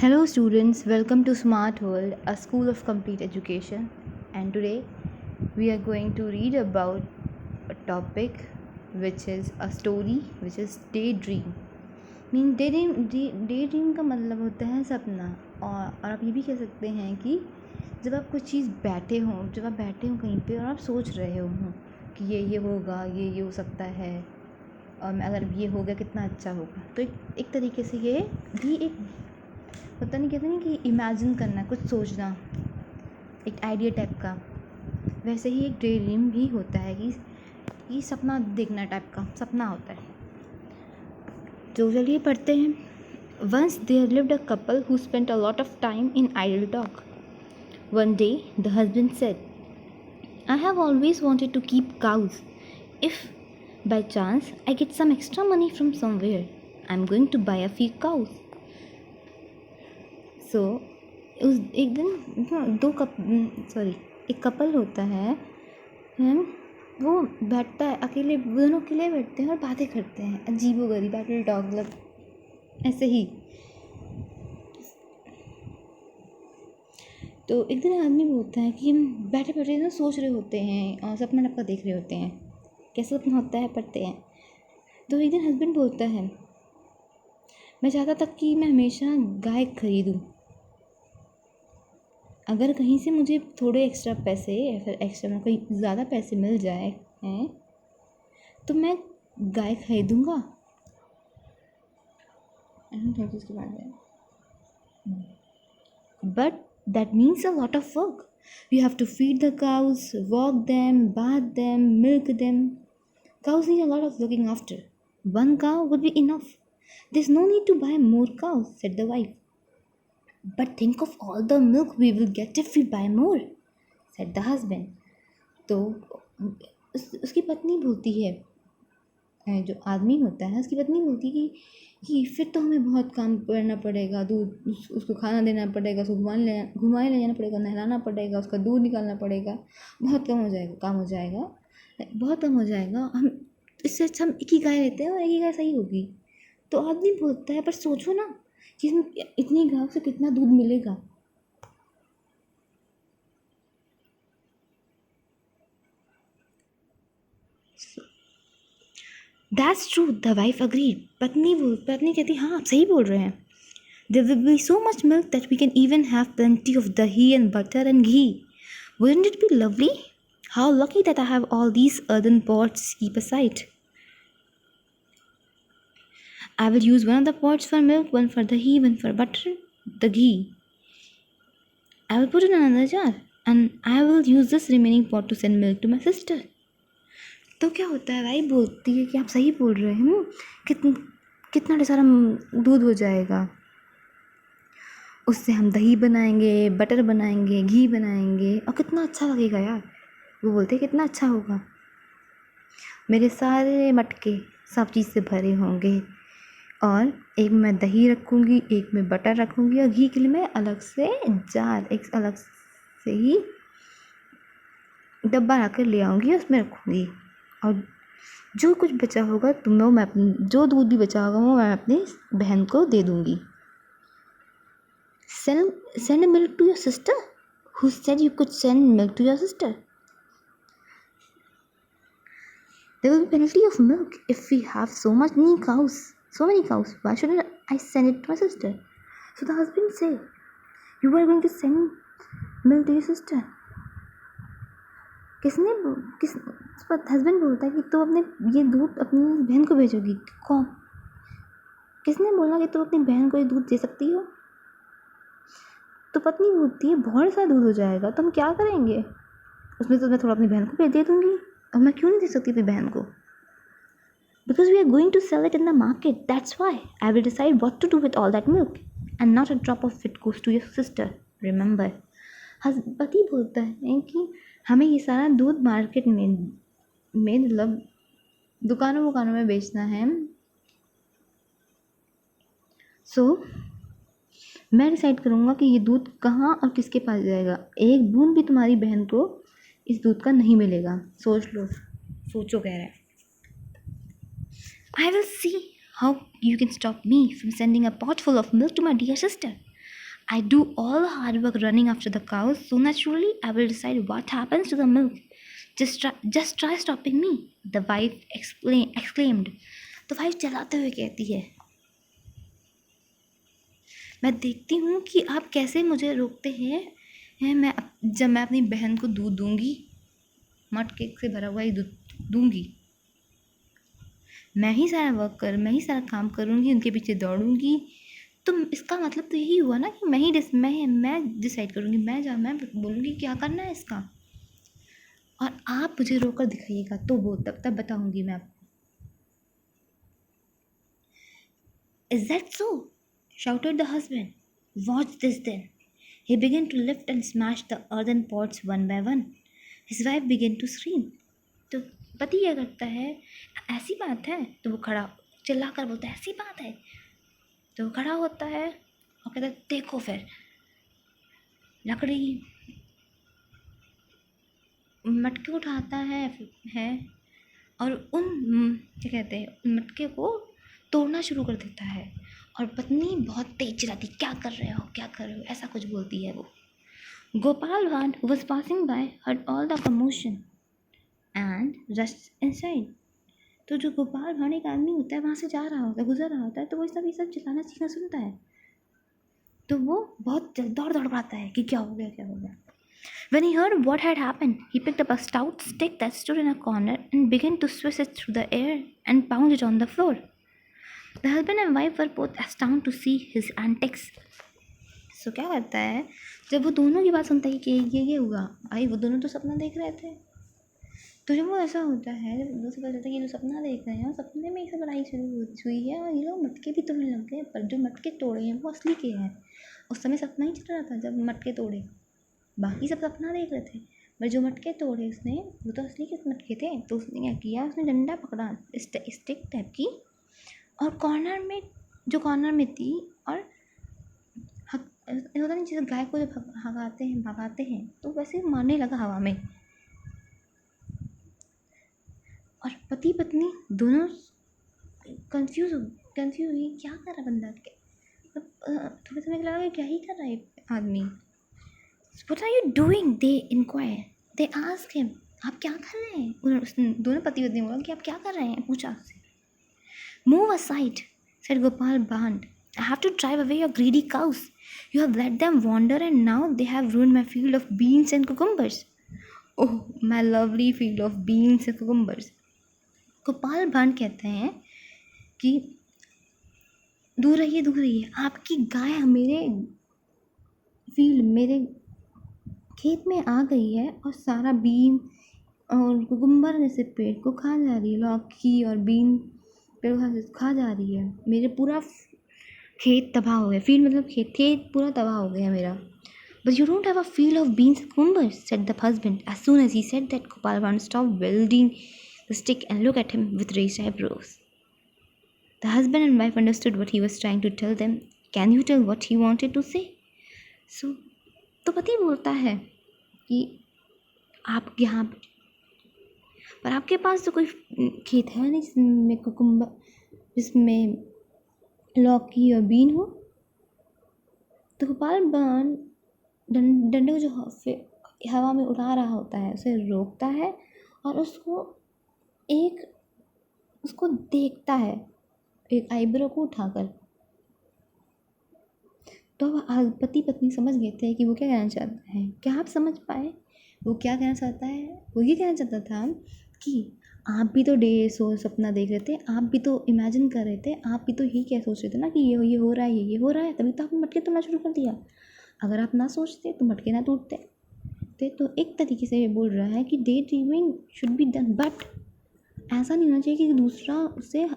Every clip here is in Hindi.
Hello, students. Welcome to Smart World, a school of complete education. And today we are going to read about a topic which is a story which is daydream. Daydream का मतलब होता है सपना और आप ये भी कह सकते हैं कि जब आप कुछ चीज़ जब आप बैठे हो कहीं पे और आप सोच रहे हो कि ये होगा, ये हो सकता है, और अगर ये हो गया कितना अच्छा होगा। तो एक तरीके से ये भी एक पता नहीं, कहते नहीं कि इमेजिन करना, कुछ सोचना, एक आइडिया टाइप का। वैसे ही एक डे ड्रीम भी होता है कि सपना देखना टाइप का सपना होता है। तो चलिए पढ़ते हैं। Once there lived a couple who spent a lot of time in idle talk. One day the husband said, I have always wanted to keep cows. If by chance I get some extra money from somewhere, I am going to buy a few cows. उस एक दिन एक कपल होता है, वो बैठता है अकेले, दोनों अकेले बैठते हैं और बातें करते हैं, अजीबोगरीब बैटल टॉक, मतलब ऐसे ही। तो एक दिन आदमी बोलता है कि हम बैठे बैठे ना सोच रहे होते हैं और सपना टपका देख रहे होते हैं, कैसा सपना होता है पढ़ते हैं। तो एक दिन हस्बैंड बोलता है, मैं चाहता था कि मैं हमेशा गाय खरीदूँ, अगर कहीं से मुझे थोड़े एक्स्ट्रा पैसे या फिर एक्स्ट्रा कोई ज़्यादा पैसे मिल जाए हैं तो मैं गाय खरीदूँगा। उसके बाद है, but that means a lot of work. You have to feed the cows, walk them, bath them, milk them. Cows need a lot of looking after. One cow would be enough. There is no need to buy more cows, said the wife. But think of all the milk we will get if we buy more, said the husband. तो उसकी पत्नी बोलती है, जो आदमी होता है उसकी पत्नी बोलती है कि फिर तो हमें बहुत काम करना पड़ेगा, दूध उसको खाना देना पड़ेगा, उसको घुमाने ले जाना पड़ेगा, नहलाना पड़ेगा, उसका दूध निकालना पड़ेगा, बहुत कम हो जाएगा, बहुत कम हो जाएगा। हम इससे अच्छा हम एक ही गाय लेते हैं और एक ही गाय सही होगी. तो आदमी बोलता है, पर सोचो ना कि इतनी गायों से कितना दूध मिलेगा. That's true, the wife agreed. पत्नी कहती, हाँ आप सही बोल रहे हैं. There will be so much milk that we can even have plenty of dahi and butter and ghee. Wouldn't it be lovely? How lucky that I have all these earthen pots keep aside. I will use one of the pots for milk, one for the ghee, one for butter, the ghee. I will put it in another jar and I will use this remaining pot to send milk to my sister. तो क्या होता है, भाई बोलती है कि आप सही बोल रहे हैं, कितना सारा दूध हो जाएगा, उससे हम दही बनाएंगे, बटर बनाएंगे, घी बनाएंगे और कितना अच्छा लगेगा यार. वो बोलते हैं कितना अच्छा होगा, मेरे सारे मटके सब चीज़ से भरे होंगे और एक में दही रखूँगी, एक में बटर रखूँगी और घी के लिए मैं अलग से एक अलग से ही डब्बा ला कर ले आऊँगी, उसमें रखूँगी. और जो कुछ बचा होगा जो दूध भी बचा होगा वो मैं अपनी बहन को दे दूँगी. Send a milk to your sister? Who said you could send milk to your sister? There will be plenty of milk if we have so many cows. Why shouldn't I send it to my sister? So the husband said, you are going to send milk to your sister. Husband बोलता है कि तो अपने ये दूध अपनी बहन को भेजोगी. कौन, किसने बोला कि तुम अपनी बहन को ये दूध दे सकती हो? तो पत्नी बोलती है, बहुत सारा दूध हो जाएगा तो हम क्या करेंगे, उसमें तो मैं थोड़ा अपनी बहन को दे दूँगी. और मैं क्यों नहीं दे सकती अपनी बहन को? Because we are going to sell it in the market. That's why I will decide what to do with all that milk. And not a drop of it goes to your sister. Remember. पति बोलता है कि हमें ये सारा दूध मार्केट में मतलब दुकानों में बेचना है. मैं डिसाइड करूँगा कि ये दूध कहाँ और किसके पास जाएगा. एक बूंद भी तुम्हारी बहन को इस दूध का नहीं मिलेगा. सोचो कह रहा है. I will see how you can stop me from sending a pot full of milk to my dear sister. I do all the hard work running after the cows, so naturally I will decide what happens to the milk. Just try stopping me, the wife exclaimed. तो वाइफ चलाते हुए कहती मैं देखती हूँ कि आप कैसे मुझे रोकते हैं जब मैं अपनी बहन को दूध दूंगी, मटके से भरा हुआ ही दूध दूंगी। मैं ही सारा काम करूँगी, उनके पीछे दौड़ूंगी। तो इसका मतलब तो यही हुआ ना कि मैं डिसाइड करूँगी, मैं बोलूँगी क्या करना है इसका, और आप मुझे रोक कर दिखाइएगा तो वो तब बताऊँगी मैं आपको। Is that so? shouted the husband. Watch this then. He began to lift and smash the earthen pots one by one. His wife began to scream. तो पति क्या करता है, ऐसी बात है, तो वो खड़ा चिल्ला कर बोलता है ऐसी बात है। तो वो खड़ा होता है और कहता है देखो फिर लकड़ी मटके उठाता है और क्या कहते हैं उन मटके को तोड़ना शुरू कर देता है। और पत्नी बहुत तेज चिल्लाती क्या कर रहे हो ऐसा कुछ बोलती है वो। गोपाल भांड who was passing by heard all the commotion and rushed inside. तो जो गोपाल भांड एक आदमी होता है वहाँ से जा रहा होता है, गुजर रहा होता है, तो वो ये सब चिल्लाना चीखना सुनता है, तो वो बहुत दौड़ आता है कि क्या हो गया। When he heard what had happened, he picked up a stout stick that stood in a corner and began to swish it through the air and pound it on the floor. The husband and wife were both astounded to see his antics. So क्या करता है, जब वो दोनों की बात सुनता है कि ये हुआ, भाई वो दोनों तो सपना देख रहे थे। तो जब वो ऐसा होता है, जब दोनों से पता चलता है कि ये लोग सपना देख रहे हैं और सपने में एक सब लड़ाई शुरू हुई है और ये लोग मटके भी तोड़ने लग गए, पर जो मटके तोड़े हैं वो असली के हैं। उस समय सपना ही चल रहा था जब मटके तोड़े, बाकी सब सपना देख रहे थे, पर जो मटके तोड़े उसने वो तो असली के मटके थे। तो उसने क्या किया, उसने डंडा पकड़ा स्टिक टाइप की, और कॉर्नर में थी, और होता नहीं जैसे गाय को जब भगाते हैं तो वैसे मारने लगा हवा में। और पति पत्नी दोनों कंफ्यूज हुई क्या कर रहा बंदा, थोड़े समय लगा कि क्या ही कर रहा है आदमी। What are you doing? They inquire. They ask him. आप क्या कर रहे हैं? दोनों पति पत्नी बोला कि आप क्या कर रहे हैं, पूछा उससे। Move aside, said Gopal Band. I have to drive away your greedy cows. You have let them wander and now they have ruined my field of beans and cucumbers. Oh, my lovely field of beans and cucumbers. Gopal भांड कहते हैं कि दूर रहिए, आपकी गाय मेरे फील्ड मेरे खेत में आ गई है और सारा बीन और कुकुम्बर जैसे पेड़ को खा जा रही है, लौकी और बीन पेड़ खा जा रही है, मेरे पूरा खेत तबाह हो गया। फील्ड मतलब खेत पूरा तबाह हो गया मेरा। But you don't have a field of beans and cucumbers, said the husband. As soon as he said that, Gopal Band stopped wielding the stick and looked at him with raised eyebrows. The husband and wife understood what he was trying to tell them. Can you tell what he wanted to say? So, तो पति बोलता है कि आप यहाँ पर आपके पास तो कोई खेत है नहीं जिसमें कुकुम्बर, जिसमें लौकी और बीन हो। तो गोपाल बाण डंडे को जो हवा में उड़ा रहा होता है उसे रोकता है और उसको देखता है एक आईब्रो को उठाकर। तो पति पत्नी समझ गए थे कि वो क्या कहना चाहता है। क्या आप समझ पाए वो क्या कहना चाहता है? वो ये कहना चाहता था कि आप भी तो सपना देख रहे थे, आप भी तो इमेजिन कर रहे थे, आप भी तो यही क्या सोच रहे थे ना कि ये हो रहा है, तभी तो आपने मटके तोड़ना शुरू कर दिया। अगर आप ना सोचते तो मटके ना टूटते। तो एक तरीके से ये बोल रहा है कि day dreaming should be done, but ऐसा नहीं होना चाहिए कि दूसरा उससे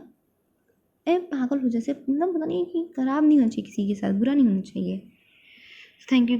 पागल हो जैसे, मतलब पता नहीं कि ख़राब नहीं होना चाहिए, किसी के साथ बुरा नहीं होना चाहिए। Thank you.